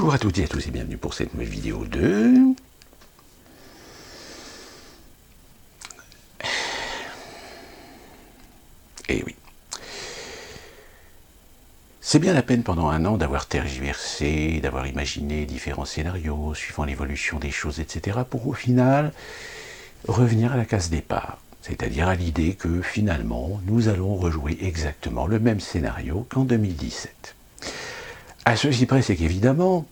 Bonjour à toutes et à tous et bienvenue pour cette nouvelle vidéo de... Eh oui. C'est bien la peine pendant un an d'avoir tergiversé, d'avoir imaginé différents scénarios suivant l'évolution des choses, etc. pour au final revenir à la case départ. C'est-à-dire à l'idée que finalement nous allons rejouer exactement le même scénario qu'en 2017. À ceci près, c'est qu'évidemment,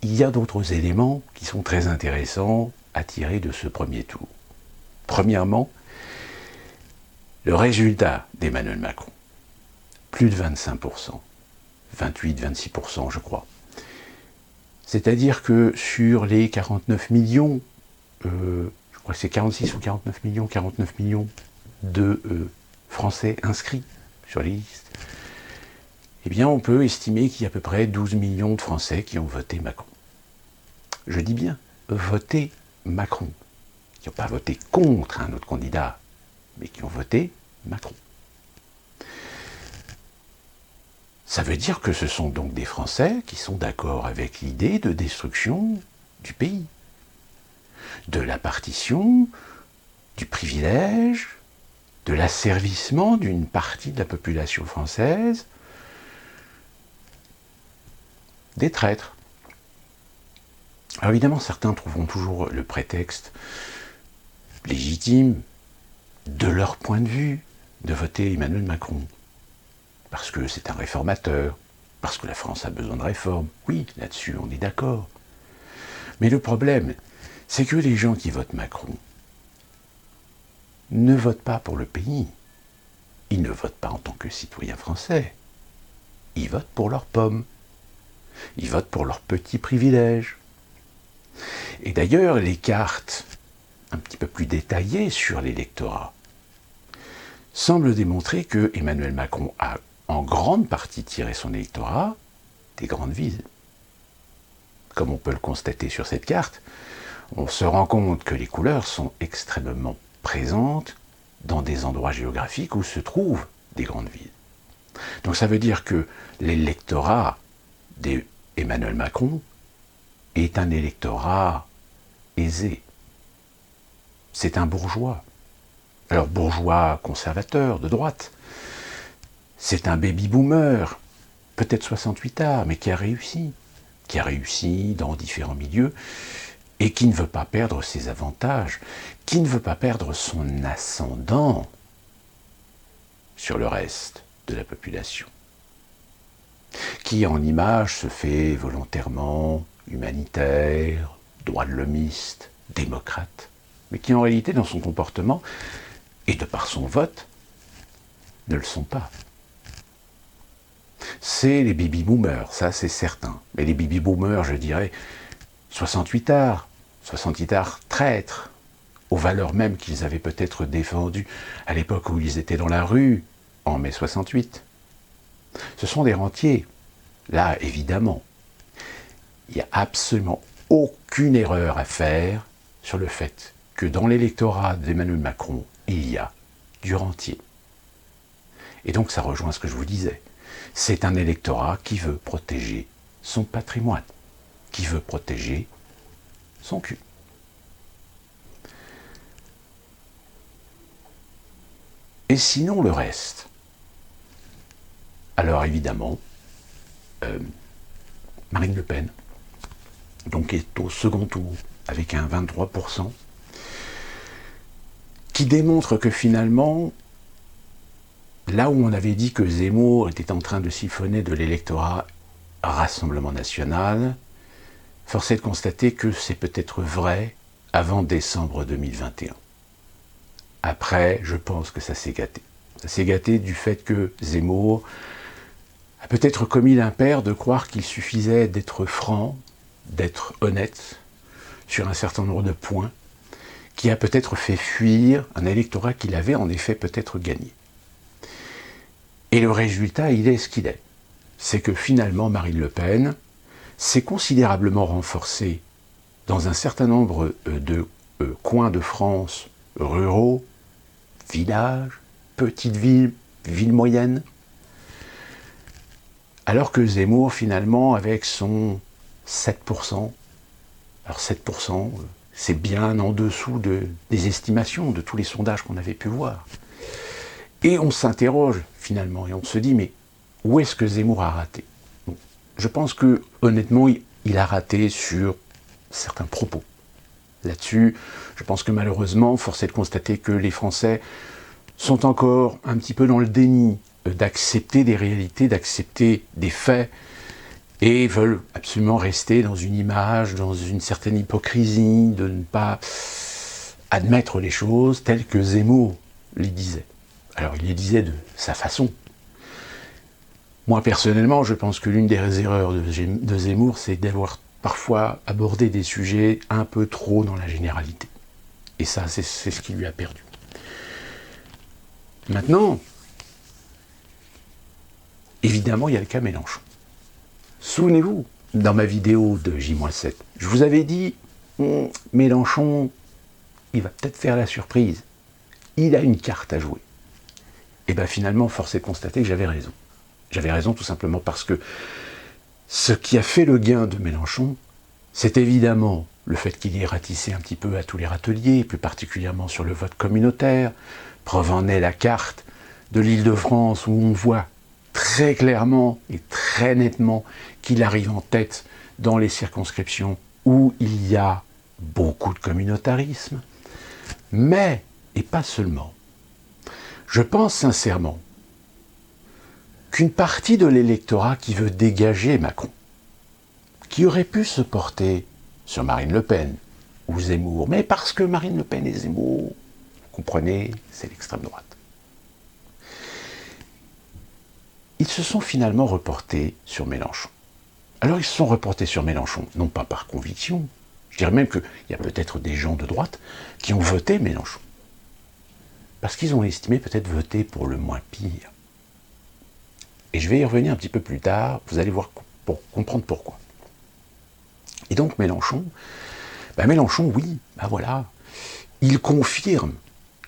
il y a d'autres éléments qui sont très intéressants à tirer de ce premier tour. Premièrement, le résultat d'Emmanuel Macron, plus de 25%, 28-26% je crois. C'est-à-dire que sur les 49 millions, je crois que c'est 46 ou 49 millions de Français inscrits sur les listes, eh bien on peut estimer qu'il y a à peu près 12 millions de Français qui ont voté Macron. Je dis bien voté Macron, qui n'ont pas voté contre un autre candidat, mais qui ont voté Macron. Ça veut dire que ce sont donc des Français qui sont d'accord avec l'idée de destruction du pays, de la partition, du privilège, de l'asservissement d'une partie de la population française, des traîtres. Alors évidemment, certains trouveront toujours le prétexte légitime, de leur point de vue, de voter Emmanuel Macron. Parce que c'est un réformateur, parce que la France a besoin de réformes. Oui, là-dessus, on est d'accord. Mais le problème, c'est que les gens qui votent Macron ne votent pas pour le pays. Ils ne votent pas en tant que citoyens français. Ils votent pour leurs pommes. Ils votent pour leurs petits privilèges. Et d'ailleurs, les cartes un petit peu plus détaillées sur l'électorat semblent démontrer que Emmanuel Macron a en grande partie tiré son électorat des grandes villes. Comme on peut le constater sur cette carte, on se rend compte que les couleurs sont extrêmement présentes dans des endroits géographiques où se trouvent des grandes villes. Donc ça veut dire que l'électorat d'Emmanuel Macron est un électorat aisé. C'est un bourgeois. Alors bourgeois conservateur, de droite. C'est un baby-boomer, peut-être 68 ans, mais qui a réussi dans différents milieux, et qui ne veut pas perdre ses avantages, qui ne veut pas perdre son ascendant sur le reste de la population, qui en image se fait volontairement humanitaire, droit de l'homiste, démocrate, mais qui en réalité dans son comportement, et de par son vote, ne le sont pas. C'est les baby-boomers, ça c'est certain. Mais les baby-boomers, je dirais, 68ards traîtres, aux valeurs mêmes qu'ils avaient peut-être défendues à l'époque où ils étaient dans la rue, en mai 68. Ce sont des rentiers. Là, évidemment, il n'y a absolument aucune erreur à faire sur le fait que dans l'électorat d'Emmanuel Macron, il y a du rentier. Et donc ça rejoint ce que je vous disais. C'est un électorat qui veut protéger son patrimoine, qui veut protéger son cul. Et sinon le reste. Alors évidemment, Marine Le Pen, donc est au second tour avec un 23%, qui démontre que finalement, là où on avait dit que Zemmour était en train de siphonner de l'électorat Rassemblement National, force est de constater que c'est peut-être vrai avant décembre 2021. Après, je pense que ça s'est gâté. Ça s'est gâté du fait que Zemmour a peut-être commis l'impair de croire qu'il suffisait d'être franc, d'être honnête sur un certain nombre de points, qui a peut-être fait fuir un électorat qu'il avait en effet peut-être gagné. Et le résultat, il est ce qu'il est. C'est que finalement, Marine Le Pen s'est considérablement renforcée dans un certain nombre de coins de France ruraux, villages, petites villes, villes moyennes, alors que Zemmour, finalement, avec son 7%. Alors 7%, c'est bien en dessous des estimations, de tous les sondages qu'on avait pu voir. Et on s'interroge finalement, et on se dit, mais où est-ce que Zemmour a raté? Bon, je pense que honnêtement, il a raté sur certains propos. Là-dessus, je pense que malheureusement, force est de constater que les Français sont encore un petit peu dans le déni d'accepter des réalités, d'accepter des faits, et veulent absolument rester dans une image, dans une certaine hypocrisie, de ne pas admettre les choses telles que Zemmour les disait. Alors il les disait de sa façon. Moi personnellement, je pense que l'une des erreurs de Zemmour, c'est d'avoir parfois abordé des sujets un peu trop dans la généralité. Et ça, c'est ce qui lui a perdu. Maintenant, évidemment, il y a le cas Mélenchon. Souvenez-vous, dans ma vidéo de J-7, je vous avais dit, Mélenchon, il va peut-être faire la surprise. Il a une carte à jouer. Et bien finalement, force est de constater que j'avais raison. J'avais raison tout simplement parce que ce qui a fait le gain de Mélenchon, c'est évidemment le fait qu'il ait ratissé un petit peu à tous les râteliers, plus particulièrement sur le vote communautaire. Preuve en est la carte de l'Île-de-France où on voit très clairement et très nettement qu'il arrive en tête dans les circonscriptions où il y a beaucoup de communautarisme. Mais, et pas seulement, je pense sincèrement qu'une partie de l'électorat qui veut dégager Macron, qui aurait pu se porter sur Marine Le Pen ou Zemmour, mais parce que Marine Le Pen et Zemmour, vous comprenez, c'est l'extrême droite. Ils se sont finalement reportés sur Mélenchon. Alors ils se sont reportés sur Mélenchon, non pas par conviction, je dirais même qu'il y a peut-être des gens de droite qui ont voté Mélenchon. Parce qu'ils ont estimé peut-être voter pour le moins pire. Et je vais y revenir un petit peu plus tard, vous allez voir pour comprendre pourquoi. Et donc Mélenchon, oui, voilà, il confirme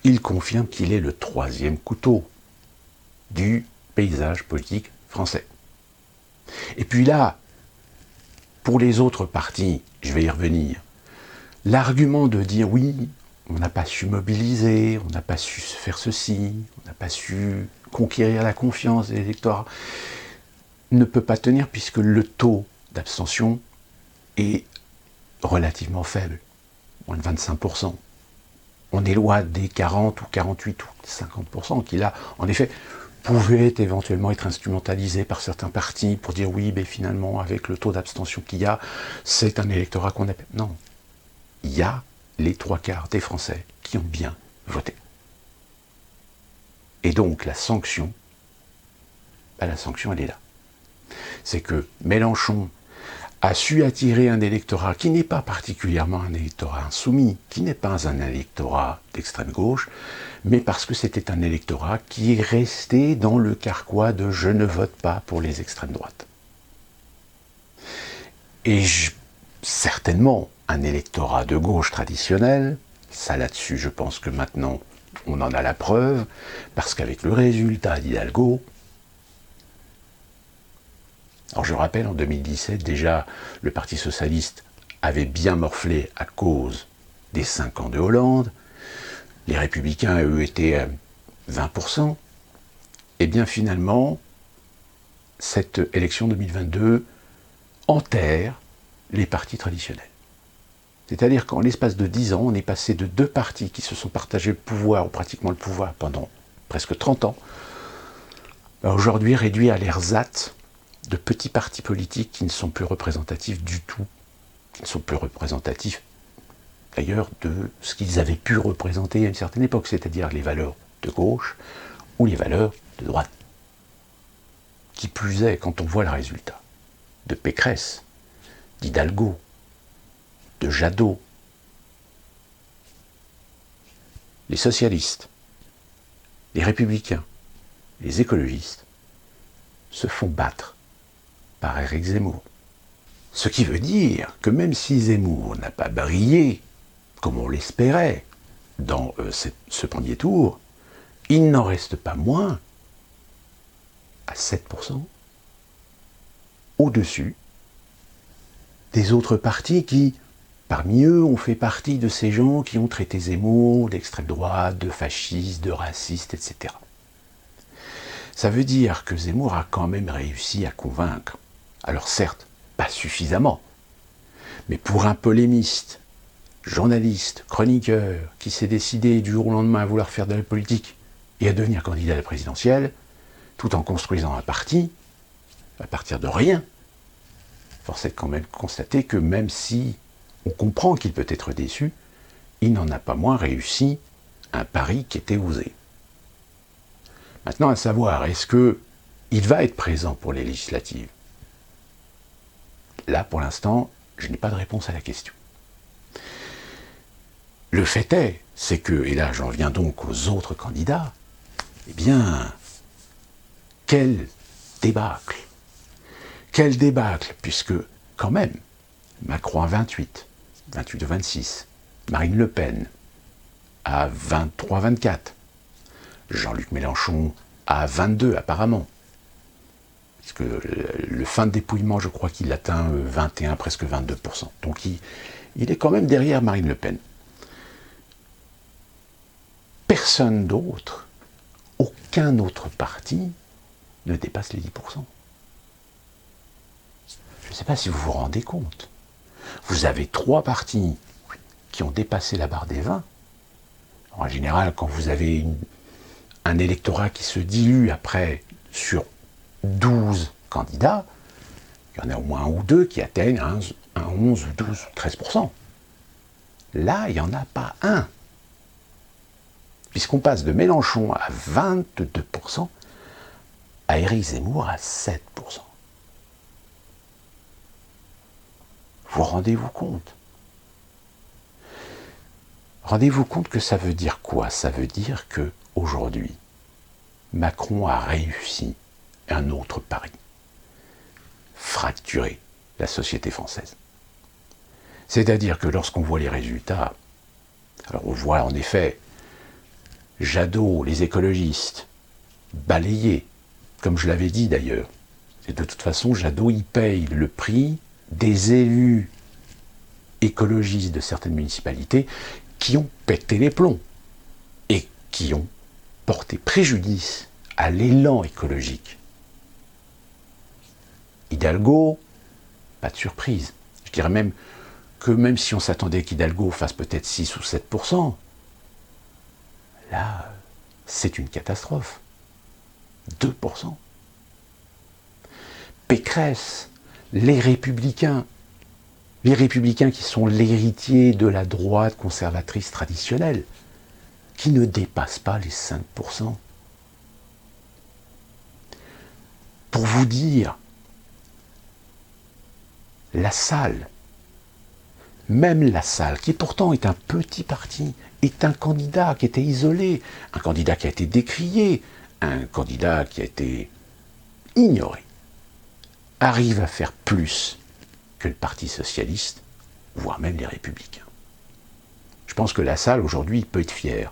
qu'il est le troisième couteau du paysage politique français. Et puis là, pour les autres partis, je vais y revenir, l'argument de dire oui, on n'a pas su mobiliser, on n'a pas su faire ceci, on n'a pas su conquérir la confiance des électeurs, ne peut pas tenir puisque le taux d'abstention est relativement faible, moins de 25%. On est loin des 40 ou 48 ou 50% qui là, en effet, pouvaient éventuellement être instrumentalisés par certains partis pour dire oui, mais finalement, avec le taux d'abstention qu'il y a, c'est un électorat qu'on appelle. Non. Il y a les 3/4 des Français qui ont bien voté. Et donc, la sanction, elle est là. C'est que Mélenchon a su attirer un électorat qui n'est pas particulièrement un électorat insoumis, qui n'est pas un électorat d'extrême gauche, mais parce que c'était un électorat qui est resté dans le carquois de « je ne vote pas pour les extrêmes droites ». Et certainement un électorat de gauche traditionnel, ça là-dessus je pense que maintenant on en a la preuve, parce qu'avec le résultat d'Hidalgo, alors je rappelle, en 2017, déjà, le Parti Socialiste avait bien morflé à cause des 5 ans de Hollande. Les Républicains, eux, étaient à 20%. Et bien finalement, cette élection 2022 enterre les partis traditionnels. C'est-à-dire qu'en l'espace de 10 ans, on est passé de 2 partis qui se sont partagés le pouvoir, ou pratiquement le pouvoir, pendant presque 30 ans, à aujourd'hui réduit à l'ersatz de petits partis politiques qui ne sont plus représentatifs du tout, qui ne sont plus représentatifs d'ailleurs de ce qu'ils avaient pu représenter à une certaine époque, c'est-à-dire les valeurs de gauche ou les valeurs de droite. Qui plus est, quand on voit le résultat de Pécresse, d'Hidalgo, de Jadot, les socialistes, les républicains, les écologistes se font battre par Éric Zemmour. Ce qui veut dire que même si Zemmour n'a pas brillé, comme on l'espérait, dans ce premier tour, il n'en reste pas moins à 7% au-dessus des autres partis qui, parmi eux, ont fait partie de ces gens qui ont traité Zemmour d'extrême droite, de fasciste, de raciste, etc. Ça veut dire que Zemmour a quand même réussi à convaincre. Alors certes, pas suffisamment, mais pour un polémiste, journaliste, chroniqueur, qui s'est décidé du jour au lendemain à vouloir faire de la politique et à devenir candidat à la présidentielle, tout en construisant un parti, à partir de rien, force est quand même de constater que même si on comprend qu'il peut être déçu, il n'en a pas moins réussi un pari qui était osé. Maintenant, à savoir, est-ce qu'il va être présent pour les législatives? Là, pour l'instant, je n'ai pas de réponse à la question. Le fait est, c'est que, et là j'en viens donc aux autres candidats, eh bien, quel débâcle, puisque quand même, Macron à 28 ou 26, Marine Le Pen à 23-24, Jean-Luc Mélenchon à 22 apparemment, puisque le fin de dépouillement, je crois qu'il atteint 21, presque 22%. Donc il est quand même derrière Marine Le Pen. Personne d'autre, aucun autre parti ne dépasse les 10%. Je ne sais pas si vous vous rendez compte. Vous avez 3 partis qui ont dépassé la barre des 20. En général, quand vous avez un électorat qui se dilue après sur 12 candidats, il y en a au moins 1 ou 2 qui atteignent un 11 ou 12 ou 13%. Là, il n'y en a pas un. Puisqu'on passe de Mélenchon à 22%, à Éric Zemmour à 7%. Vous rendez-vous compte? Rendez-vous compte que ça veut dire quoi? Ça veut dire qu'aujourd'hui, Macron a réussi un autre pari. Fracturer la société française. C'est-à-dire que lorsqu'on voit les résultats, alors on voit en effet Jadot, les écologistes, balayés, comme je l'avais dit d'ailleurs. Et de toute façon, Jadot, il paye le prix des élus écologistes de certaines municipalités qui ont pété les plombs et qui ont porté préjudice à l'élan écologique. Hidalgo, pas de surprise. Je dirais même que même si on s'attendait qu'Hidalgo fasse peut-être 6 ou 7%, là, c'est une catastrophe. 2%. Pécresse, les Républicains qui sont l'héritier de la droite conservatrice traditionnelle, qui ne dépassent pas les 5%. Pour vous dire, la Salle, même la Salle, qui pourtant est un petit parti, est un candidat qui était isolé, un candidat qui a été décrié, un candidat qui a été ignoré, arrive à faire plus que le Parti socialiste, voire même les Républicains. Je pense que la Salle, aujourd'hui, il peut être fier.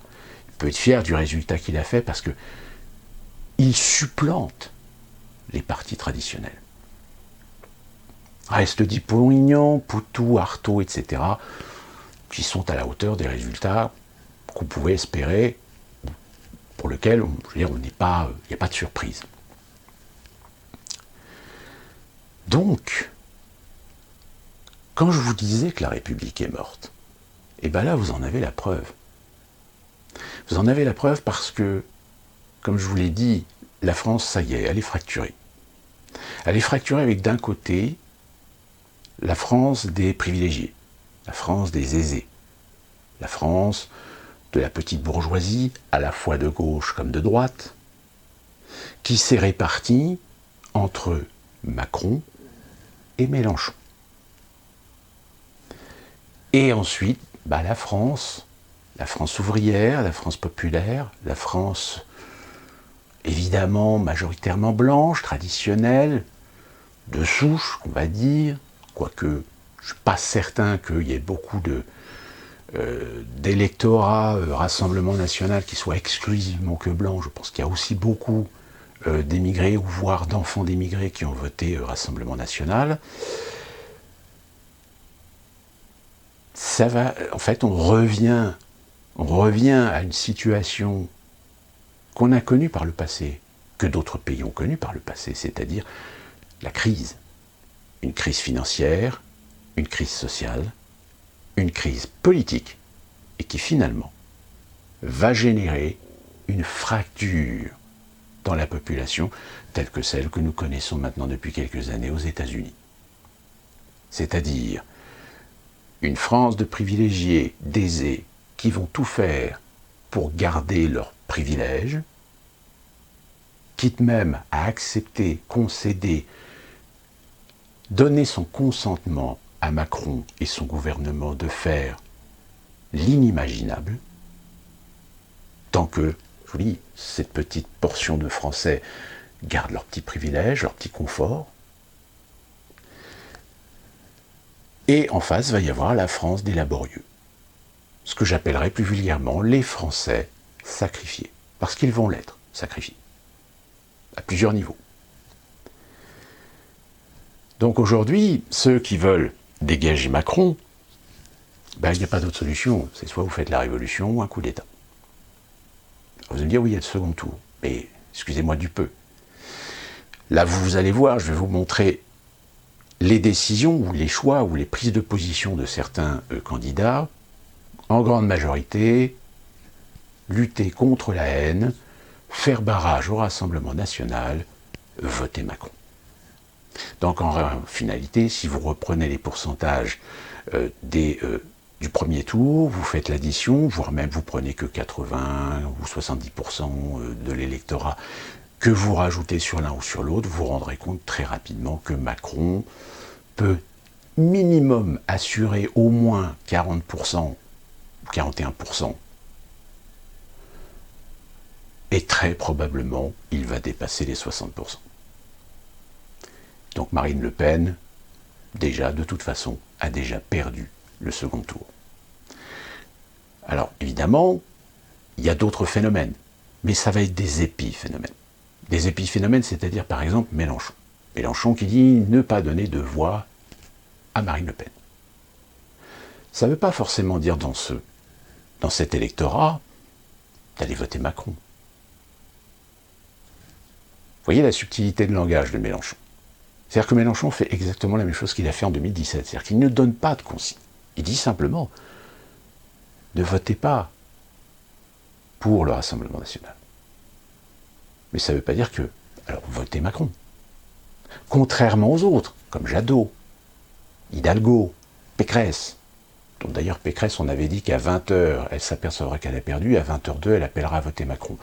Il peut être fier du résultat qu'il a fait parce qu'il supplante les partis traditionnels. Reste Dupont-Aignan, Poutou, Artaud, etc., qui sont à la hauteur des résultats qu'on pouvait espérer, pour lesquels, il n'y a pas de surprise. Donc, quand je vous disais que la République est morte, et bien là, vous en avez la preuve. Vous en avez la preuve parce que, comme je vous l'ai dit, la France, ça y est, elle est fracturée. Elle est fracturée avec d'un côté la France des privilégiés, la France des aisés, la France de la petite bourgeoisie, à la fois de gauche comme de droite, qui s'est répartie entre Macron et Mélenchon. Et ensuite, la France ouvrière, la France populaire, la France évidemment majoritairement blanche, traditionnelle, de souche, on va dire, quoique je ne suis pas certain qu'il y ait beaucoup d'électorat Rassemblement National qui soit exclusivement que blanc. Je pense qu'il y a aussi beaucoup d'émigrés, ou voire d'enfants d'émigrés qui ont voté Rassemblement National. en fait, on revient à une situation qu'on a connue par le passé, que d'autres pays ont connue par le passé, c'est-à-dire la crise. Une crise financière, une crise sociale, une crise politique, et qui finalement va générer une fracture dans la population, telle que celle que nous connaissons maintenant depuis quelques années aux États-Unis. C'est-à-dire une France de privilégiés, d'aisés, qui vont tout faire pour garder leurs privilèges, quitte même à accepter, concéder, donner son consentement à Macron et son gouvernement de faire l'inimaginable, tant que, je vous dis, cette petite portion de Français gardent leurs petits privilèges, leur petit confort. Et en face, va y avoir la France des laborieux. Ce que j'appellerais plus vulgairement les Français sacrifiés. Parce qu'ils vont l'être, sacrifiés. À plusieurs niveaux. Donc aujourd'hui, ceux qui veulent dégager Macron, il n'y a pas d'autre solution. C'est soit vous faites la révolution ou un coup d'État. Vous allez me dire, oui, il y a le second tour. Mais excusez-moi du peu. Là, vous allez voir, je vais vous montrer les décisions ou les choix ou les prises de position de certains candidats, en grande majorité, lutter contre la haine, faire barrage au Rassemblement national, voter Macron. Donc en finalité, si vous reprenez les pourcentages du premier tour, vous faites l'addition, voire même vous prenez que 80 ou 70% de l'électorat que vous rajoutez sur l'un ou sur l'autre, vous vous rendrez compte très rapidement que Macron peut minimum assurer au moins 40% ou 41%. Et très probablement, il va dépasser les 60%. Donc Marine Le Pen, déjà, de toute façon, a déjà perdu le second tour. Alors, évidemment, il y a d'autres phénomènes, mais ça va être des épiphénomènes. Des épiphénomènes, c'est-à-dire, par exemple, Mélenchon. Mélenchon qui dit ne pas donner de voix à Marine Le Pen. Ça ne veut pas forcément dire dans cet électorat d'aller voter Macron. Vous voyez la subtilité de langage de Mélenchon. C'est-à-dire que Mélenchon fait exactement la même chose qu'il a fait en 2017. C'est-à-dire qu'il ne donne pas de consigne. Il dit simplement ne votez pas pour le Rassemblement national. Mais ça ne veut pas dire que, alors votez Macron. Contrairement aux autres, comme Jadot, Hidalgo, Pécresse, dont d'ailleurs Pécresse, on avait dit qu'à 20h, elle s'apercevra qu'elle a perdu, à 20h02, elle appellera à voter Macron.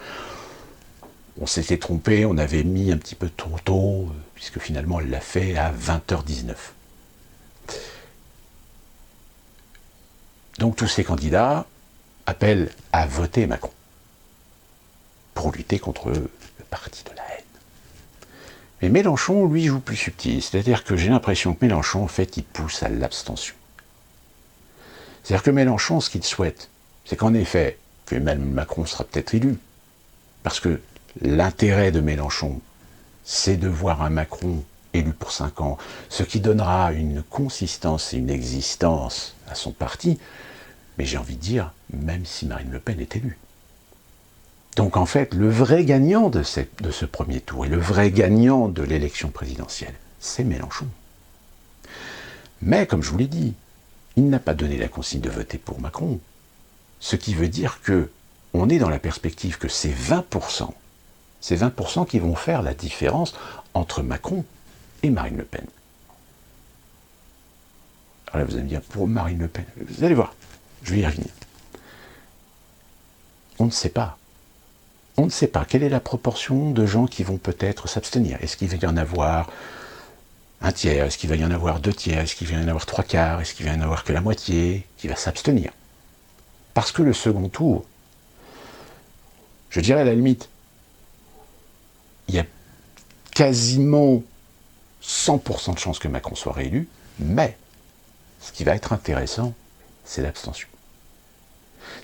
On s'était trompé, on avait mis un petit peu trop tôt, puisque finalement elle l'a fait à 20h19. Donc tous ces candidats appellent à voter Macron, pour lutter contre le parti de la haine. Mais Mélenchon, lui, joue plus subtil, c'est-à-dire que j'ai l'impression que Mélenchon, en fait, il pousse à l'abstention. C'est-à-dire que Mélenchon, ce qu'il souhaite, c'est qu'en effet, que Emmanuel Macron sera peut-être élu, parce que l'intérêt de Mélenchon, c'est de voir un Macron élu pour 5 ans, ce qui donnera une consistance et une existence à son parti, mais j'ai envie de dire, même si Marine Le Pen est élue. Donc en fait, le vrai gagnant de ce premier tour, et le vrai gagnant de l'élection présidentielle, c'est Mélenchon. Mais, comme je vous l'ai dit, il n'a pas donné la consigne de voter pour Macron, ce qui veut dire qu'on est dans la perspective que c'est 20% qui vont faire la différence entre Macron et Marine Le Pen. Alors là, vous allez me dire, pour Marine Le Pen, vous allez voir, je vais y revenir. On ne sait pas. On ne sait pas quelle est la proportion de gens qui vont peut-être s'abstenir. Est-ce qu'il va y en avoir un tiers? Est-ce qu'il va y en avoir 2 tiers? Est-ce qu'il va y en avoir 3/4? Est-ce qu'il va y en avoir que la moitié qui va s'abstenir? Parce que le second tour, je dirais à la limite, il y a quasiment 100% de chances que Macron soit réélu, mais ce qui va être intéressant, c'est l'abstention.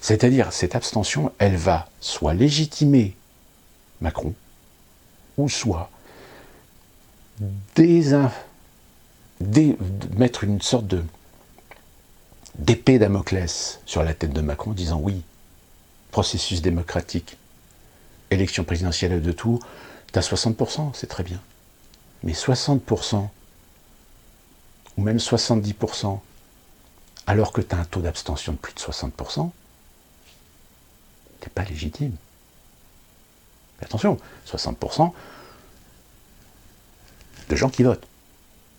C'est-à-dire, cette abstention, elle va soit légitimer Macron, ou soit mettre une sorte d'épée Damoclès sur la tête de Macron, disant oui, processus démocratique, élection présidentielle à 2 tours, t'as 60%, c'est très bien. Mais 60%, ou même 70%, alors que t'as un taux d'abstention de plus de 60%, t'es pas légitime. Mais attention, 60% de gens qui votent.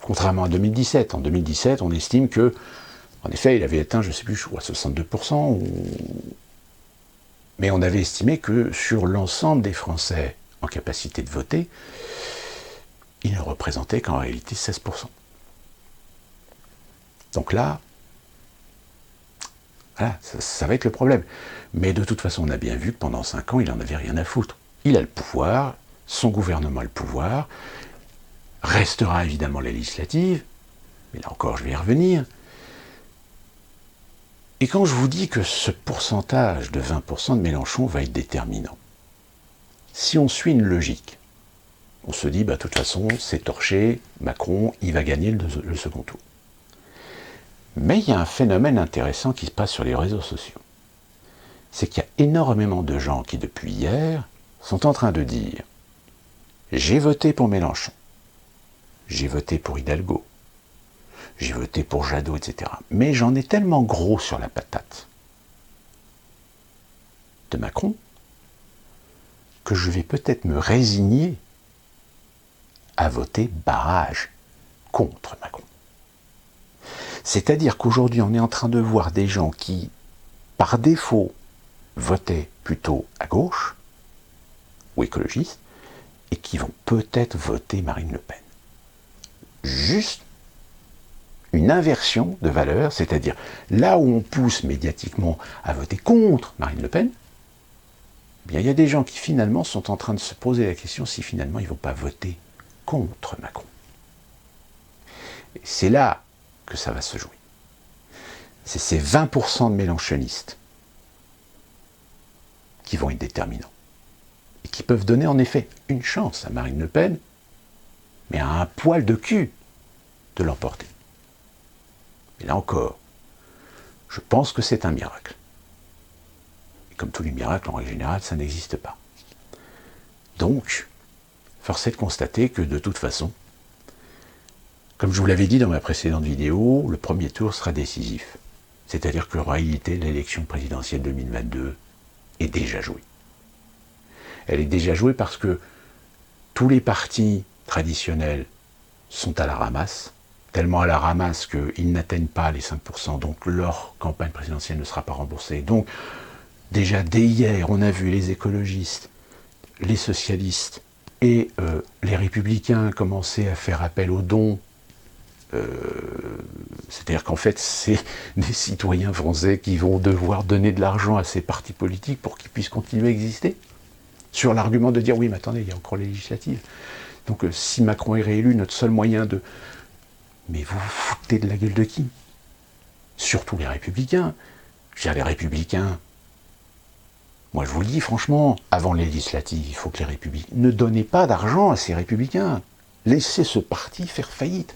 Contrairement à 2017. En 2017, on estime que, en effet, il avait atteint, je ne sais plus, je crois 62%, mais on avait estimé que sur l'ensemble des Français en capacité de voter, il ne représentait qu'en réalité 16%. Donc là, voilà, ça va être le problème. Mais de toute façon, on a bien vu que pendant 5 ans, il n'en avait rien à foutre. Il a le pouvoir, son gouvernement a le pouvoir, restera évidemment les législatives, mais là encore, je vais y revenir. Et quand je vous dis que ce pourcentage de 20% de Mélenchon va être déterminant, si on suit une logique, on se dit, de toute façon, c'est torché, Macron, il va gagner le second tour. Mais il y a un phénomène intéressant qui se passe sur les réseaux sociaux. C'est qu'il y a énormément de gens qui, depuis hier, sont en train de dire « J'ai voté pour Mélenchon, j'ai voté pour Hidalgo, j'ai voté pour Jadot, etc. Mais j'en ai tellement gros sur la patate de Macron que je vais peut-être me résigner à voter barrage contre Macron. » C'est-à-dire qu'aujourd'hui, on est en train de voir des gens qui, par défaut, votaient plutôt à gauche ou écologistes et qui vont peut-être voter Marine Le Pen. Juste une inversion de valeur, c'est-à-dire là où on pousse médiatiquement à voter contre Marine Le Pen, eh bien, il y a des gens qui finalement sont en train de se poser la question si finalement ils ne vont pas voter contre Macron. Et c'est là que ça va se jouer. C'est ces 20% de mélenchonistes qui vont être déterminants et qui peuvent donner en effet une chance à Marine Le Pen, mais à un poil de cul de l'emporter. Et là encore, je pense que c'est un miracle. Et comme tous les miracles, en règle générale, ça n'existe pas. Donc, force est de constater que de toute façon, comme je vous l'avais dit dans ma précédente vidéo, le premier tour sera décisif. C'est-à-dire qu'en réalité, l'élection présidentielle 2022 est déjà jouée. Elle est déjà jouée parce que tous les partis traditionnels sont à la ramasse, tellement à la ramasse qu'ils n'atteignent pas les 5%, donc leur campagne présidentielle ne sera pas remboursée. Donc, déjà dès hier, on a vu les écologistes, les socialistes et les républicains commencer à faire appel aux dons. C'est-à-dire qu'en fait, c'est des citoyens français qui vont devoir donner de l'argent à ces partis politiques pour qu'ils puissent continuer à exister, sur l'argument de dire oui, mais attendez, il y a encore les législatives. Donc si Macron est réélu, notre seul moyen de... Mais vous vous foutez de la gueule de qui? Surtout les républicains. Je veux dire, les républicains, moi je vous le dis franchement, avant les législatives, il faut que les républicains... Ne donnez pas d'argent à ces républicains. Laissez ce parti faire faillite.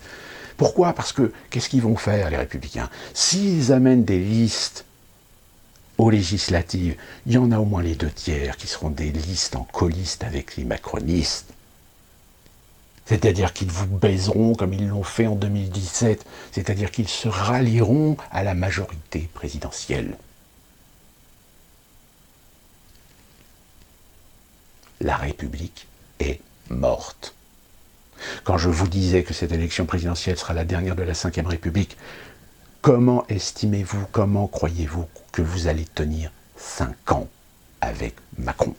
Pourquoi? Parce que, qu'est-ce qu'ils vont faire, les Républicains? S'ils amènent des listes aux législatives, il y en a au moins les 2/3 qui seront des listes en coliste avec les macronistes. C'est-à-dire qu'ils vous baiseront comme ils l'ont fait en 2017. C'est-à-dire qu'ils se rallieront à la majorité présidentielle. La République est morte. Quand je vous disais que cette élection présidentielle sera la dernière de la Ve République, comment estimez-vous, comment croyez-vous que vous allez tenir 5 ans avec Macron?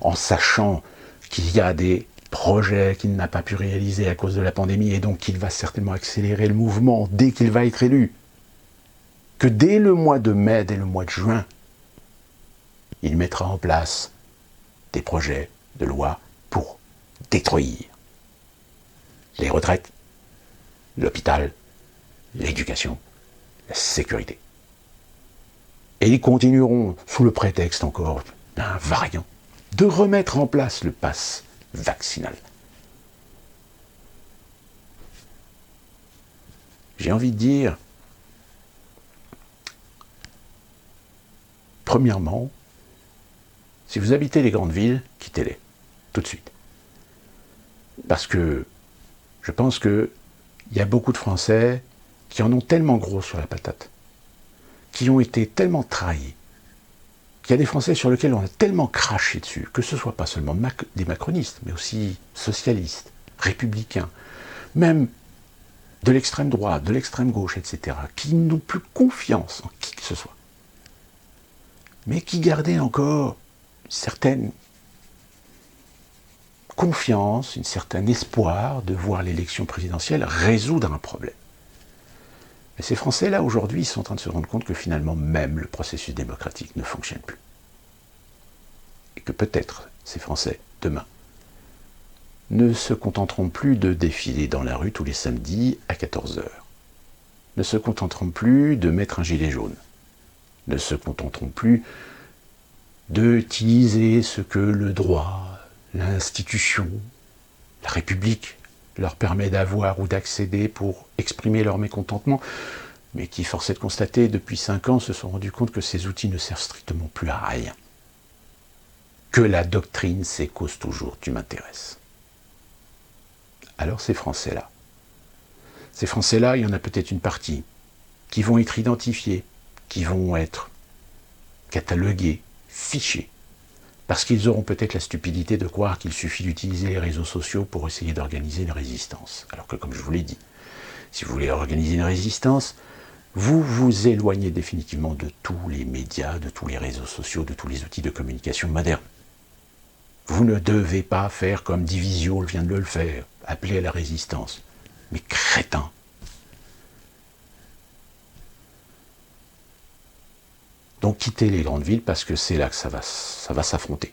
En sachant qu'il y a des projets qu'il n'a pas pu réaliser à cause de la pandémie et donc qu'il va certainement accélérer le mouvement dès qu'il va être élu. Que dès le mois de mai, dès le mois de juin, il mettra en place des projets de loi pour détruire les retraites, l'hôpital, l'éducation, la sécurité. Et ils continueront, sous le prétexte encore d'un variant, de remettre en place le pass vaccinal. J'ai envie de dire, Premièrement, si vous habitez les grandes villes, quittez-les, tout de suite. Parce que je pense qu'il y a beaucoup de Français qui en ont tellement gros sur la patate, qui ont été tellement trahis, qu'il y a des Français sur lesquels on a tellement craché dessus, que ce soit pas seulement des macronistes, mais aussi socialistes, républicains, même de l'extrême droite, de l'extrême gauche, etc., qui n'ont plus confiance en qui que ce soit, mais qui gardaient encore une certaine confiance, un certain espoir de voir l'élection présidentielle résoudre un problème. Mais ces Français-là, aujourd'hui, ils sont en train de se rendre compte que finalement, même le processus démocratique ne fonctionne plus. Et que peut-être ces Français, demain, ne se contenteront plus de défiler dans la rue tous les samedis à 14h, ne se contenteront plus de mettre un gilet jaune, ne se contenteront plus d'utiliser ce que le droit, l'institution, la République leur permet d'avoir ou d'accéder pour exprimer leur mécontentement, mais qui, force est de constater, depuis 5 ans, se sont rendus compte que ces outils ne servent strictement plus à rien. Que la doctrine, c'est cause toujours, tu m'intéresses. Alors ces Français-là, il y en a peut-être une partie qui vont être identifiés, qui vont être catalogués, fichés, parce qu'ils auront peut-être la stupidité de croire qu'il suffit d'utiliser les réseaux sociaux pour essayer d'organiser une résistance. Alors que, comme je vous l'ai dit, si vous voulez organiser une résistance, vous vous éloignez définitivement de tous les médias, de tous les réseaux sociaux, de tous les outils de communication modernes. Vous ne devez pas faire comme Divisio vient de le faire, appeler à la résistance. Mais crétin! Donc quittez les grandes villes parce que c'est là que ça va s'affronter.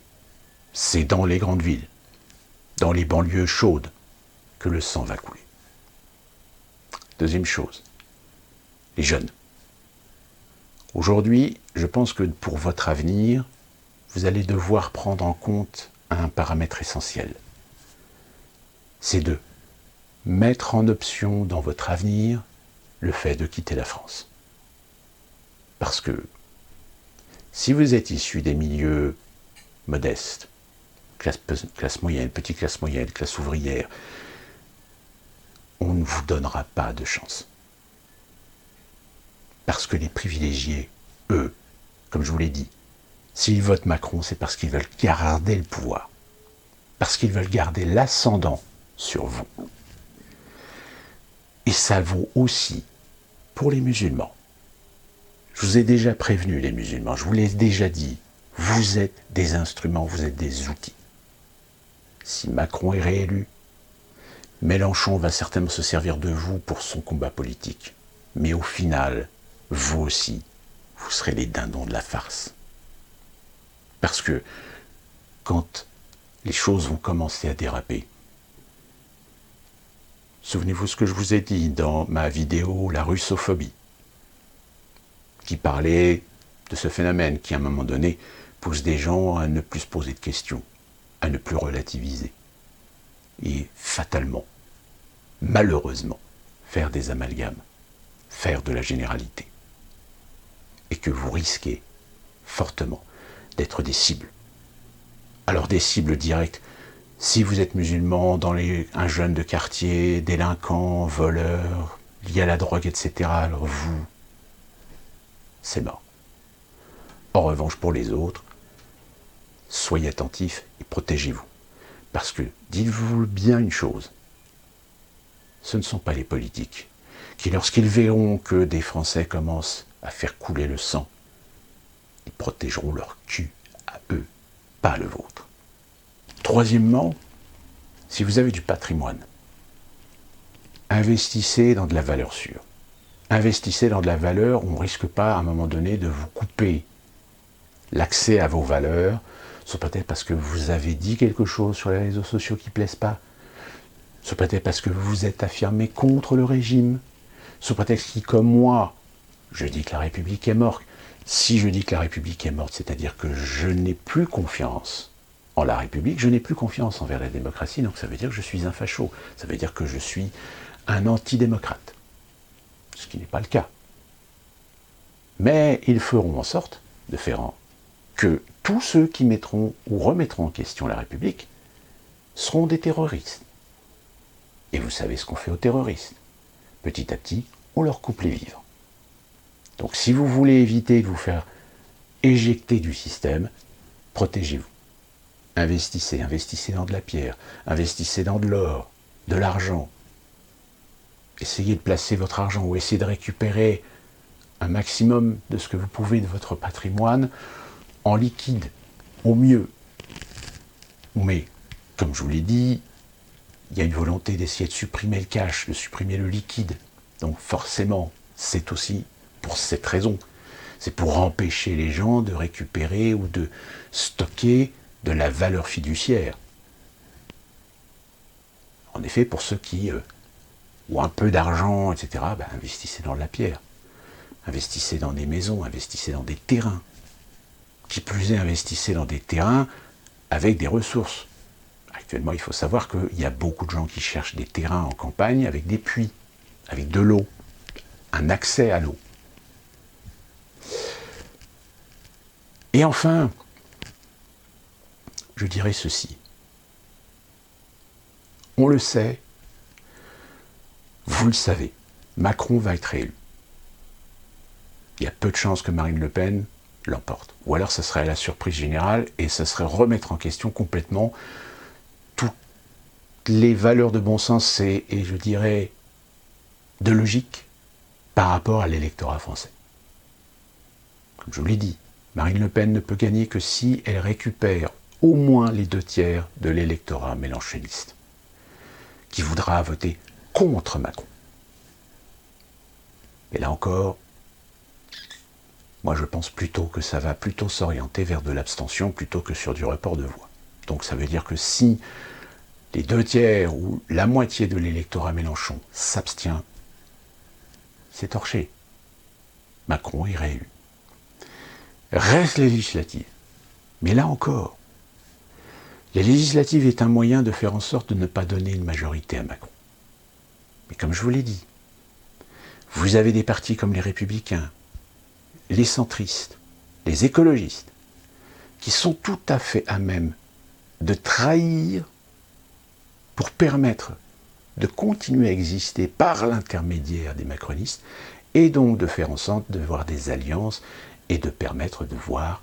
C'est dans les grandes villes, dans les banlieues chaudes, que le sang va couler. Deuxième chose, les jeunes. Aujourd'hui, je pense que pour votre avenir, vous allez devoir prendre en compte un paramètre essentiel. C'est de mettre en option dans votre avenir le fait de quitter la France. Parce que si vous êtes issu des milieux modestes, classe moyenne, petite classe moyenne, classe ouvrière, on ne vous donnera pas de chance. Parce que les privilégiés, eux, comme je vous l'ai dit, s'ils votent Macron, c'est parce qu'ils veulent garder le pouvoir, parce qu'ils veulent garder l'ascendant sur vous. Et ça vaut aussi pour les musulmans. Je vous ai déjà prévenu, les musulmans, je vous l'ai déjà dit, vous êtes des instruments, vous êtes des outils. Si Macron est réélu, Mélenchon va certainement se servir de vous pour son combat politique. Mais au final, vous aussi, vous serez les dindons de la farce. Parce que quand les choses vont commencer à déraper, souvenez-vous ce que je vous ai dit dans ma vidéo « La russophobie », qui parlait de ce phénomène qui, à un moment donné, pousse des gens à ne plus se poser de questions, à ne plus relativiser. Et fatalement, malheureusement, faire des amalgames, faire de la généralité. Et que vous risquez fortement d'être des cibles. Alors des cibles directes, si vous êtes musulman, un jeune de quartier, délinquant, voleur, lié à la drogue, etc., alors vous, c'est mort. En revanche, pour les autres, soyez attentifs et protégez-vous. Parce que, dites-vous bien une chose, ce ne sont pas les politiques qui, lorsqu'ils verront que des Français commencent à faire couler le sang, ils protégeront leur cul à eux, pas le vôtre. Troisièmement, si vous avez du patrimoine, investissez dans de la valeur sûre. Investissez dans de la valeur, on ne risque pas à un moment donné de vous couper l'accès à vos valeurs, soit peut-être parce que vous avez dit quelque chose sur les réseaux sociaux qui ne plaisent pas, soit peut-être parce que vous vous êtes affirmé contre le régime, soit peut-être que, comme moi, je dis que la République est morte. Si je dis que la République est morte, c'est-à-dire que je n'ai plus confiance en la République, je n'ai plus confiance envers la démocratie, donc ça veut dire que je suis un facho, ça veut dire que je suis un antidémocrate. Ce qui n'est pas le cas. Mais ils feront en sorte de faire que tous ceux qui mettront ou remettront en question la République seront des terroristes. Et vous savez ce qu'on fait aux terroristes. Petit à petit, on leur coupe les vivres. Donc si vous voulez éviter de vous faire éjecter du système, protégez-vous. Investissez dans de la pierre, investissez dans de l'or, de l'argent. Essayez de placer votre argent ou essayez de récupérer un maximum de ce que vous pouvez de votre patrimoine en liquide, au mieux. Mais, comme je vous l'ai dit, il y a une volonté d'essayer de supprimer le cash, de supprimer le liquide. Donc forcément, c'est aussi pour cette raison. C'est pour empêcher les gens de récupérer ou de stocker de la valeur fiduciaire. En effet, pour ceux qui ont un peu d'argent, etc., investissez dans de la pierre. Investissez dans des maisons, investissez dans des terrains. Qui plus est, investissez dans des terrains avec des ressources. Actuellement, il faut savoir qu'il y a beaucoup de gens qui cherchent des terrains en campagne avec des puits, avec de l'eau, un accès à l'eau. Et enfin, je dirais ceci. On le sait, vous le savez, Macron va être élu. Il y a peu de chances que Marine Le Pen l'emporte. Ou alors ça serait la surprise générale et ça serait remettre en question complètement toutes les valeurs de bon sens et je dirais de logique par rapport à l'électorat français. Comme je vous l'ai dit, Marine Le Pen ne peut gagner que si elle récupère au moins les 2/3 de l'électorat mélenchoniste, qui voudra voter contre Macron. Et là encore, moi je pense plutôt que ça va plutôt s'orienter vers de l'abstention plutôt que sur du report de voix. Donc ça veut dire que si les 2/3 ou la moitié de l'électorat Mélenchon s'abstient, c'est torché. Macron est réélu. Reste les législatives. Mais là encore, les législatives est un moyen de faire en sorte de ne pas donner une majorité à Macron. Mais comme je vous l'ai dit, vous avez des partis comme les Républicains, les centristes, les écologistes, qui sont tout à fait à même de trahir pour permettre de continuer à exister par l'intermédiaire des macronistes et donc de faire en sorte de voir des alliances et de permettre de voir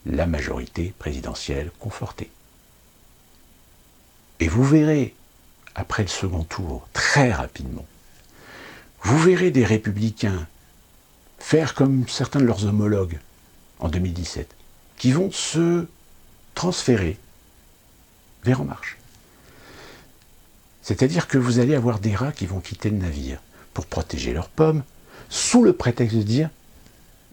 la majorité présidentielle confortée. Et vous verrez, après le second tour, très rapidement, vous verrez des républicains faire comme certains de leurs homologues en 2017, qui vont se transférer vers En Marche. C'est-à-dire que vous allez avoir des rats qui vont quitter le navire pour protéger leurs pommes, sous le prétexte de dire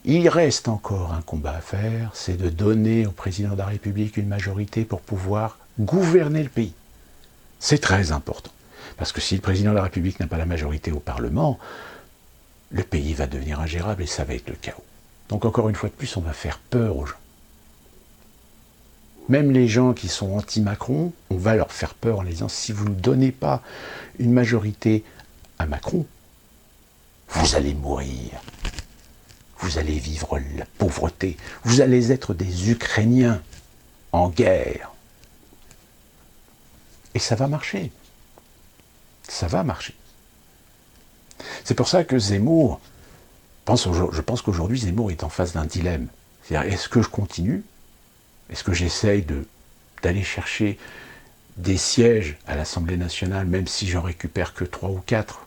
il reste encore un combat à faire, c'est de donner au président de la République une majorité pour pouvoir gouverner le pays. C'est très important. Parce que si le président de la République n'a pas la majorité au Parlement, le pays va devenir ingérable et ça va être le chaos. Donc encore une fois de plus, on va faire peur aux gens. Même les gens qui sont anti-Macron, on va leur faire peur en les disant si vous ne donnez pas une majorité à Macron, vous allez mourir. Vous allez vivre la pauvreté. Vous allez être des Ukrainiens en guerre. Et ça va marcher. Ça va marcher. C'est pour ça que Zemmour, je pense qu'aujourd'hui Zemmour est en face d'un dilemme. C'est-à-dire, est-ce que je continue ? Est-ce que j'essaye d'aller chercher des sièges à l'Assemblée nationale, même si j'en récupère que 3 ou 4 ?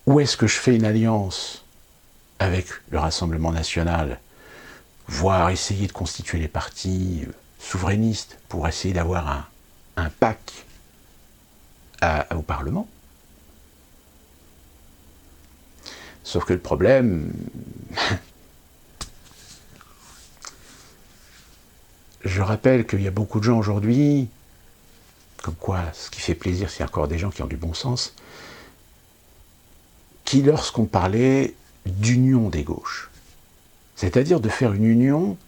Ou est-ce que je fais une alliance avec le Rassemblement national, voire essayer de constituer les partis souverainistes pour essayer d'avoir un PAC au Parlement ? Sauf que le problème, je rappelle qu'il y a beaucoup de gens aujourd'hui, comme quoi ce qui fait plaisir, c'est encore des gens qui ont du bon sens, qui lorsqu'on parlait d'union des gauches, c'est-à-dire de faire une union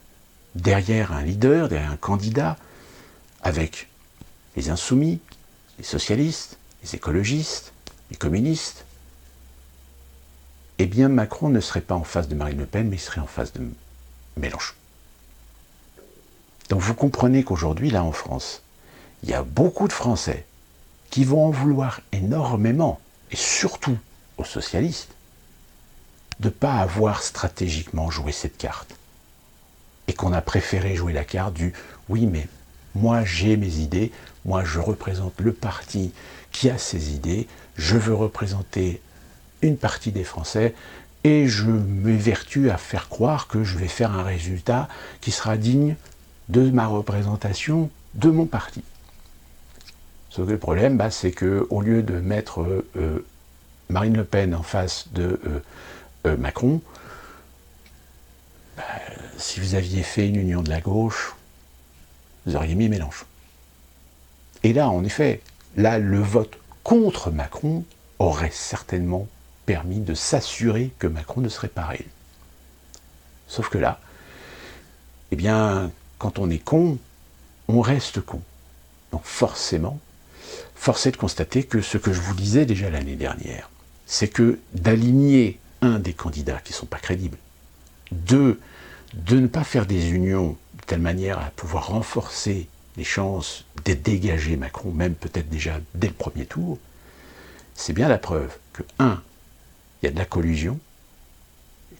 derrière un leader, derrière un candidat, avec les insoumis, les socialistes, les écologistes, les communistes, eh bien Macron ne serait pas en face de Marine Le Pen, mais il serait en face Mélenchon. Donc vous comprenez qu'aujourd'hui, là en France, il y a beaucoup de Français qui vont en vouloir énormément, et surtout aux socialistes, de ne pas avoir stratégiquement joué cette carte. Et qu'on a préféré jouer la carte du « oui, mais moi j'ai mes idées, moi je représente le parti qui a ses idées, je veux représenter une partie des Français et je m'évertue à faire croire que je vais faire un résultat qui sera digne de ma représentation de mon parti ». Sauf que le problème, c'est qu'au lieu de mettre Marine Le Pen en face de Macron, si vous aviez fait une union de la gauche, vous auriez mis Mélenchon. Et là, en effet, là, le vote contre Macron aurait certainement permis de s'assurer que Macron ne serait pas réélu. Sauf que là, eh bien, quand on est con, on reste con. Donc forcément, force est de constater que ce que je vous disais déjà l'année dernière, c'est que d'aligner un des candidats qui ne sont pas crédibles, deux, de ne pas faire des unions de telle manière à pouvoir renforcer les chances de dégager Macron, même peut-être déjà dès le premier tour, c'est bien la preuve que, un, il y a de la collusion,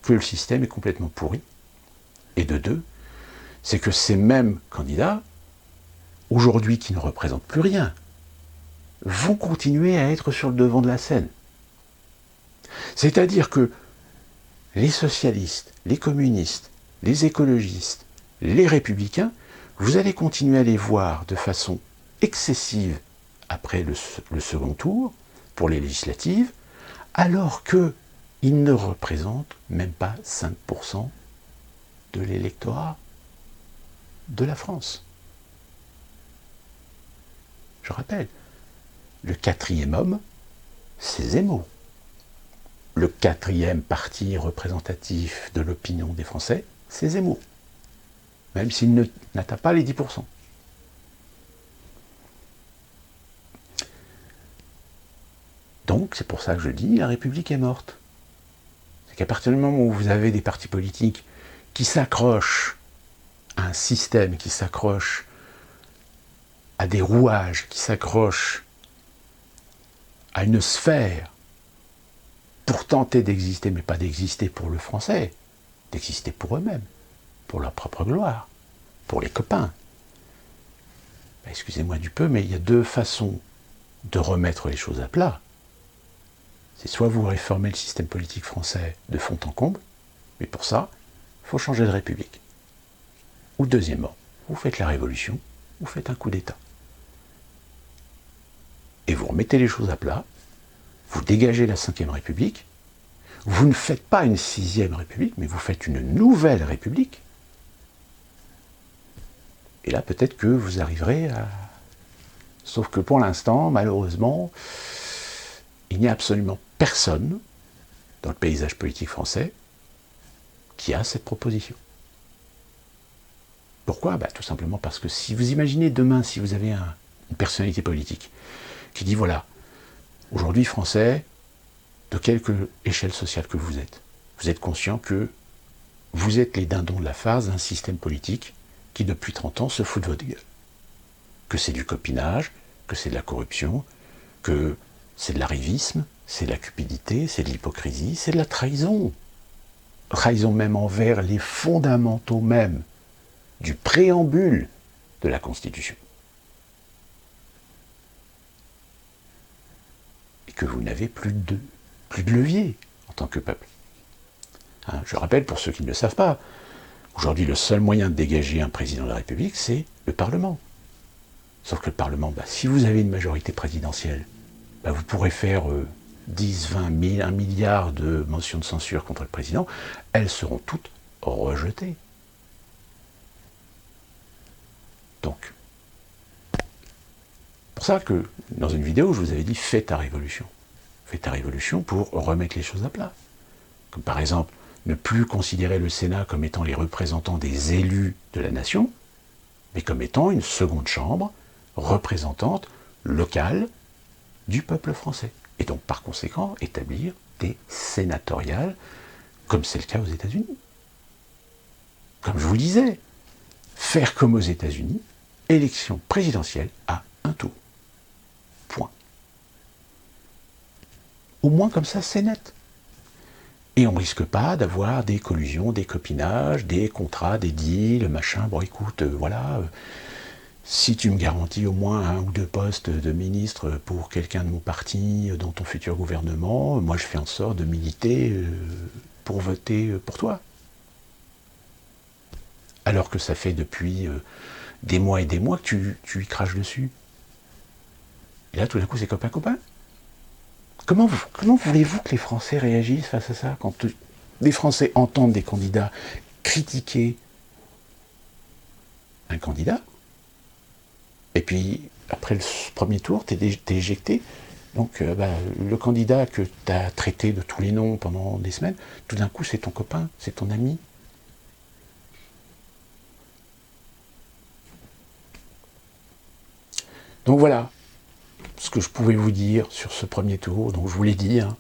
que le système est complètement pourri, et de deux, c'est que ces mêmes candidats, aujourd'hui qui ne représentent plus rien, vont continuer à être sur le devant de la scène. C'est-à-dire que les socialistes, les communistes, les écologistes, les républicains, vous allez continuer à les voir de façon excessive après le second tour, pour les législatives, alors qu'ils ne représentent même pas 5% de l'électorat de la France. Je rappelle, le quatrième homme, c'est Zemmour. Le quatrième parti représentatif de l'opinion des Français, c'est Zemmour. Même s'il n'atteint pas les 10%. Donc, c'est pour ça que je dis, la République est morte. C'est qu'à partir du moment où vous avez des partis politiques qui s'accrochent à un système, qui s'accrochent à des rouages, qui s'accrochent à une sphère, pour tenter d'exister, mais pas d'exister pour le français, d'exister pour eux-mêmes, pour leur propre gloire, pour les copains. Excusez-moi du peu, mais il y a deux façons de remettre les choses à plat. C'est soit vous réformez le système politique français de fond en comble, mais pour ça, il faut changer de république. Ou deuxièmement, vous faites la révolution, vous faites un coup d'État. Et vous remettez les choses à plat, vous dégagez la 5e République, vous ne faites pas une 6e République, mais vous faites une nouvelle République. Et là, peut-être que vous arriverez à... Sauf que pour l'instant, malheureusement, il n'y a absolument personne dans le paysage politique français qui a cette proposition. Pourquoi ? Tout simplement parce que si vous imaginez demain, si vous avez une personnalité politique qui dit voilà, aujourd'hui Français, de quelque échelle sociale que vous êtes conscient que vous êtes les dindons de la farce d'un système politique qui depuis 30 ans se fout de votre gueule. Que c'est du copinage, que c'est de la corruption, que c'est de l'arrivisme, c'est de la cupidité, c'est de l'hypocrisie, c'est de la trahison. Trahison même envers les fondamentaux même du préambule de la Constitution. Et que vous n'avez plus de levier en tant que peuple. Je rappelle, pour ceux qui ne le savent pas, aujourd'hui le seul moyen de dégager un président de la République, c'est le Parlement. Sauf que le Parlement, si vous avez une majorité présidentielle, vous pourrez faire 10, 20 000, 1 milliard de motions de censure contre le président, elles seront toutes rejetées. Donc, c'est pour ça que dans une vidéo, je vous avais dit, fais ta révolution. Fais ta révolution pour remettre les choses à plat. Comme par exemple, ne plus considérer le Sénat comme étant les représentants des élus de la nation, mais comme étant une seconde chambre représentante locale du peuple français. Et donc, par conséquent, établir des sénatoriales, comme c'est le cas aux États-Unis. comme je vous le disais, faire comme aux États-Unis, élection présidentielle à un tour. Point. Au moins comme ça, c'est net. Et on ne risque pas d'avoir des collusions, des copinages, des contrats, des deals, machin. Bon, écoute, voilà, si tu me garantis au moins 1 ou 2 postes de ministre pour quelqu'un de mon parti dans ton futur gouvernement, moi je fais en sorte de militer pour voter pour toi. Alors que ça fait depuis des mois et des mois que tu y craches dessus. Et là, tout d'un coup, c'est copain-copain. Comment voulez-vous que les Français réagissent face à ça, quand les Français entendent des candidats critiquer un candidat, et puis après le premier tour, t'es éjecté. Donc le candidat que tu as traité de tous les noms pendant des semaines, tout d'un coup c'est ton copain, c'est ton ami. Donc voilà ce que je pouvais vous dire sur ce premier tour. Donc je vous l'ai dit, hein.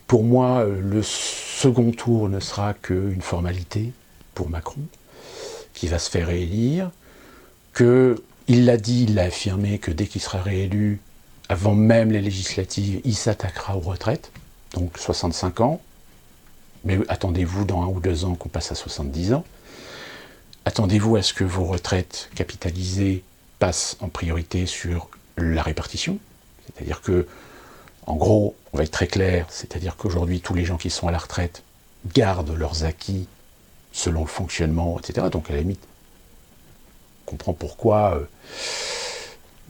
Pour moi, le second tour ne sera qu'une formalité pour Macron, qui va se faire réélire, il l'a dit, il l'a affirmé, que dès qu'il sera réélu, avant même les législatives, il s'attaquera aux retraites, donc 65 ans, mais attendez-vous dans 1 ou 2 ans qu'on passe à 70 ans, attendez-vous à ce que vos retraites capitalisées passent en priorité sur la répartition, c'est-à-dire que, en gros, on va être très clair, c'est-à-dire qu'aujourd'hui, tous les gens qui sont à la retraite gardent leurs acquis selon le fonctionnement, etc. Donc à la limite, on comprend pourquoi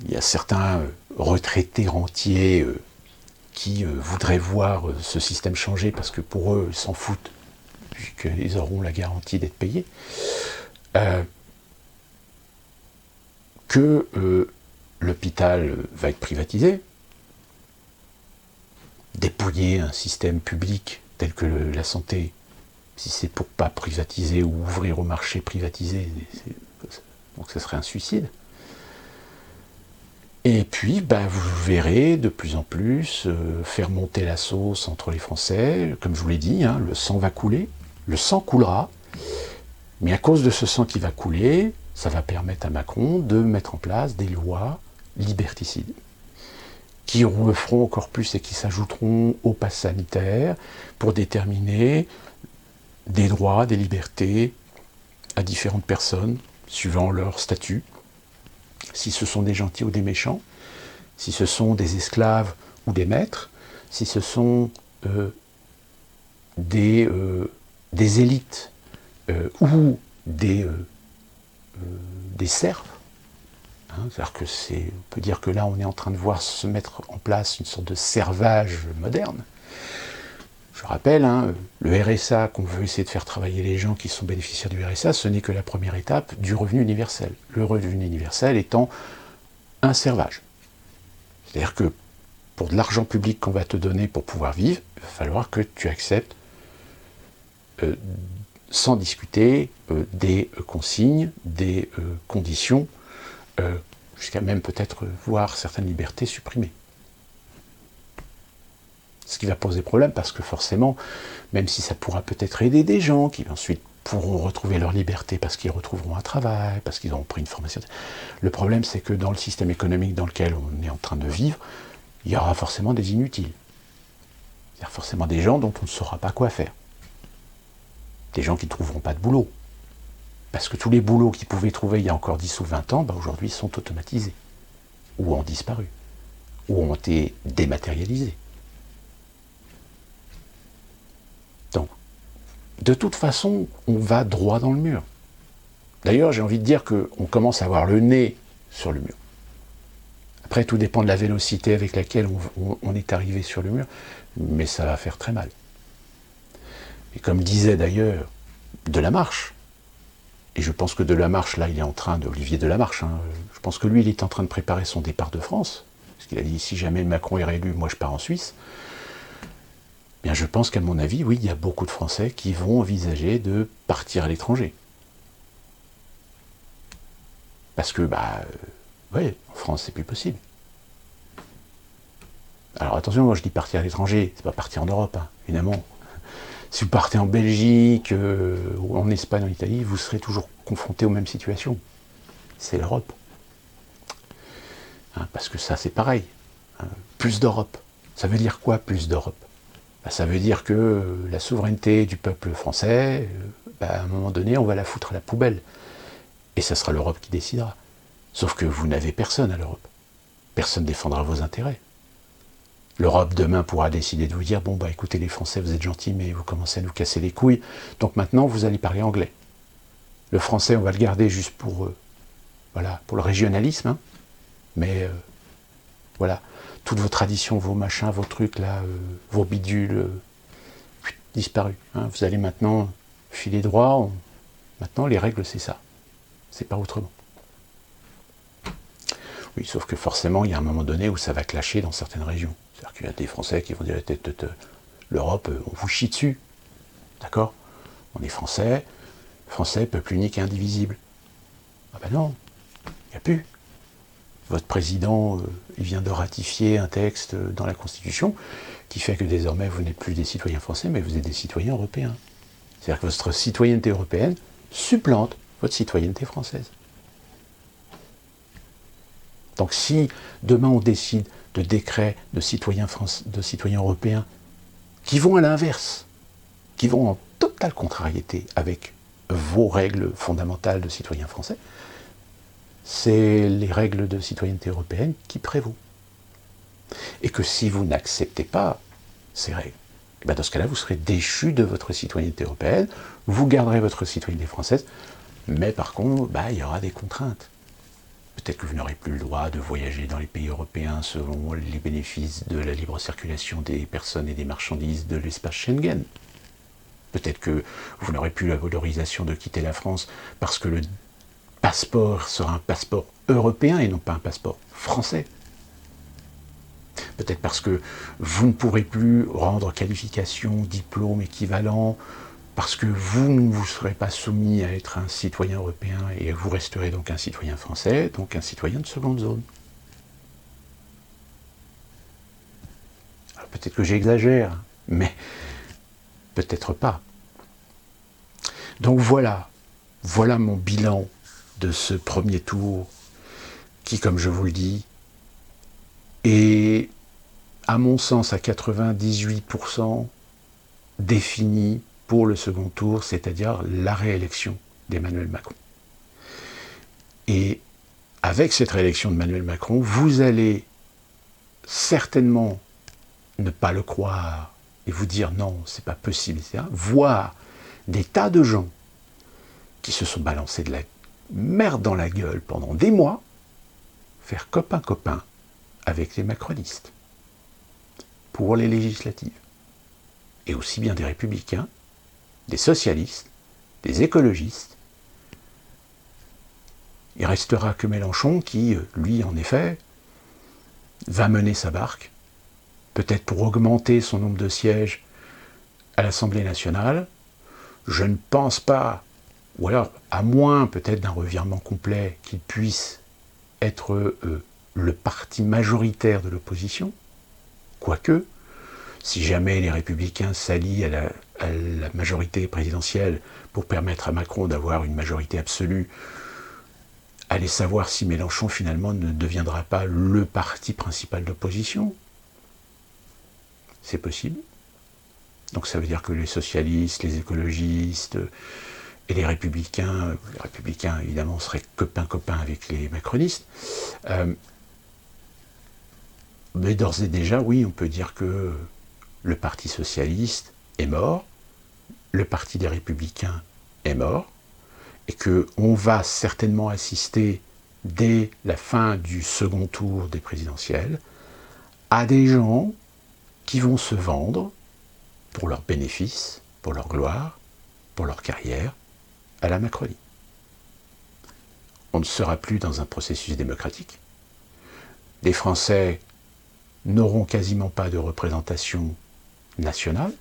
il y a certains retraités rentiers qui voudraient voir ce système changer, parce que pour eux, ils s'en foutent, puisqu'ils auront la garantie d'être payés. Que l'hôpital va être privatisé, dépouiller un système public tel que la santé, si c'est pour pas privatiser ou ouvrir au marché privatisé, donc ce serait un suicide. Et puis, vous verrez de plus en plus faire monter la sauce entre les Français. Comme je vous l'ai dit, hein, le sang va couler, le sang coulera, mais à cause de ce sang qui va couler, ça va permettre à Macron de mettre en place des lois liberticides, qui le feront encore plus et qui s'ajouteront au pass sanitaire pour déterminer des droits, des libertés à différentes personnes, suivant leur statut, si ce sont des gentils ou des méchants, si ce sont des esclaves ou des maîtres, si ce sont des élites ou des serfs. C'est-à-dire que on peut dire que là, on est en train de voir se mettre en place une sorte de servage moderne. Je rappelle, le RSA, qu'on veut essayer de faire travailler les gens qui sont bénéficiaires du RSA, ce n'est que la première étape du revenu universel. Le revenu universel étant un servage. C'est-à-dire que pour de l'argent public qu'on va te donner pour pouvoir vivre, il va falloir que tu acceptes, sans discuter, des consignes, des conditions, jusqu'à même peut-être voir certaines libertés supprimées. Ce qui va poser problème, parce que forcément, même si ça pourra peut-être aider des gens qui ensuite pourront retrouver leur liberté parce qu'ils retrouveront un travail, parce qu'ils auront pris une formation, le problème c'est que dans le système économique dans lequel on est en train de vivre, il y aura forcément des inutiles. C'est-à-dire forcément des gens dont on ne saura pas quoi faire. Des gens qui ne trouveront pas de boulot. Parce que tous les boulots qu'ils pouvaient trouver il y a encore 10 ou 20 ans, aujourd'hui sont automatisés, ou ont disparu, ou ont été dématérialisés. Donc, de toute façon, on va droit dans le mur. D'ailleurs, j'ai envie de dire qu'on commence à avoir le nez sur le mur. Après, tout dépend de la vélocité avec laquelle on est arrivé sur le mur, mais ça va faire très mal. Et comme disait d'ailleurs Delamarche, et je pense que Delamarche, là, il est en train Olivier Delamarche, je pense que lui, il est en train de préparer son départ de France, parce qu'il a dit, si jamais Macron est réélu, moi je pars en Suisse. Bien, je pense qu'à mon avis, oui, il y a beaucoup de Français qui vont envisager de partir à l'étranger. Parce que, en France, c'est plus possible. Alors attention, moi je dis partir à l'étranger, c'est pas partir en Europe, évidemment. Si vous partez en Belgique, ou en Espagne, en Italie, vous serez toujours confronté aux mêmes situations. C'est l'Europe. Hein, parce que ça, c'est pareil. Hein, plus d'Europe. Ça veut dire quoi, plus d'Europe? Ça veut dire que la souveraineté du peuple français, à un moment donné, on va la foutre à la poubelle. Et ça sera l'Europe qui décidera. Sauf que vous n'avez personne à l'Europe. Personne ne défendra vos intérêts. L'Europe demain pourra décider de vous dire, bon bah écoutez les Français, vous êtes gentils, mais vous commencez à nous casser les couilles, donc maintenant vous allez parler anglais. Le français, on va le garder juste pour, voilà, pour le régionalisme, hein, mais voilà, toutes vos traditions, vos machins, vos trucs là, vos bidules, disparus. Hein. Vous allez maintenant filer droit. Maintenant, les règles, c'est ça. C'est pas autrement. Oui, sauf que forcément, il y a un moment donné où ça va clasher dans certaines régions. C'est-à-dire qu'il y a des Français qui vont dire l'Europe, on vous chie dessus. D'accord? On est Français, peuple unique et indivisible. Ah ben non, il n'y a plus. Votre président, il vient de ratifier un texte dans la Constitution qui fait que désormais vous n'êtes plus des citoyens français, mais vous êtes des citoyens européens. C'est-à-dire que votre citoyenneté européenne supplante votre citoyenneté française. Donc si demain on décide de décrets de citoyens européens qui vont à l'inverse, qui vont en totale contrariété avec vos règles fondamentales de citoyens français, c'est les règles de citoyenneté européenne qui prévaut. Et que si vous n'acceptez pas ces règles, et bien dans ce cas-là, vous serez déchu de votre citoyenneté européenne, vous garderez votre citoyenneté française, mais par contre, il y aura des contraintes. Peut-être que vous n'aurez plus le droit de voyager dans les pays européens selon les bénéfices de la libre circulation des personnes et des marchandises de l'espace Schengen. Peut-être que vous n'aurez plus la valorisation de quitter la France parce que le passeport sera un passeport européen et non pas un passeport français. Peut-être parce que vous ne pourrez plus rendre qualification, diplôme équivalent, parce que vous ne vous serez pas soumis à être un citoyen européen et vous resterez donc un citoyen français, donc un citoyen de seconde zone. Alors peut-être que j'exagère, mais peut-être pas. Donc voilà mon bilan de ce premier tour qui, comme je vous le dis, est, à mon sens, à 98% défini pour le second tour, c'est-à-dire la réélection d'Emmanuel Macron. Et avec cette réélection d'Emmanuel Macron, vous allez certainement ne pas le croire et vous dire non, c'est pas possible, etc. Voir des tas de gens qui se sont balancés de la merde dans la gueule pendant des mois, faire copain-copain avec les macronistes pour les législatives. Et aussi bien des républicains, des socialistes, des écologistes. Il restera que Mélenchon qui, lui, en effet, va mener sa barque, peut-être pour augmenter son nombre de sièges à l'Assemblée nationale. Je ne pense pas, ou alors à moins peut-être d'un revirement complet, qu'il puisse être le parti majoritaire de l'opposition, quoique, si jamais les Républicains s'allient à la majorité présidentielle pour permettre à Macron d'avoir une majorité absolue, allez savoir si Mélenchon finalement ne deviendra pas le parti principal d'opposition. C'est possible. Donc ça veut dire que les socialistes, les écologistes et les républicains évidemment seraient copains avec les macronistes. Mais d'ores et déjà, oui, on peut dire que le Parti socialiste est mort, le Parti des républicains est mort, et qu'on va certainement assister, dès la fin du second tour des présidentielles, à des gens qui vont se vendre pour leurs bénéfices, pour leur gloire, pour leur carrière, à la Macronie. On ne sera plus dans un processus démocratique. Les Français n'auront quasiment pas de représentation nationale.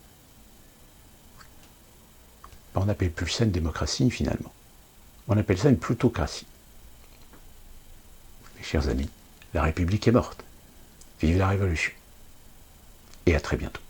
On n'appelle plus ça une démocratie, finalement. On appelle ça une plutocratie. Mes chers amis, la République est morte. Vive la Révolution. Et à très bientôt.